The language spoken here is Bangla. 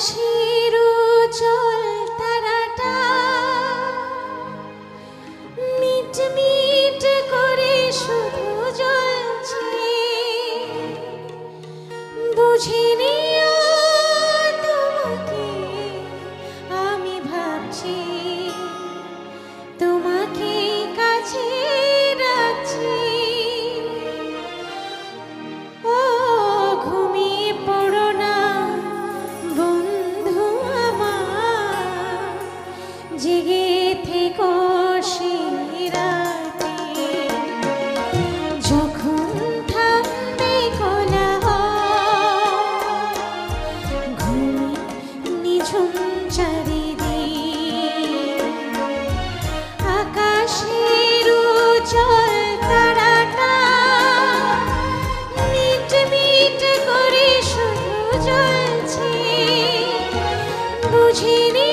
আকাশের উজ্জ্বল তারাটা মিট মিট করে শুধু জ্বলছে, বুঝিনি তোমাকে আমি ভাবছি, তোমাকে কাছে রাখছি। ও ঘুমিয়ে পড়ো না বন্ধু আমার, জেগে থেকো সেই রাতে, যখন থামবে কোলাহল, ঘুমে নিঝুম চারিদিক, আকাশের উজ্জ্বল তারাটা মিট মিট করে শুধু জ্বলছে, বুঝিনি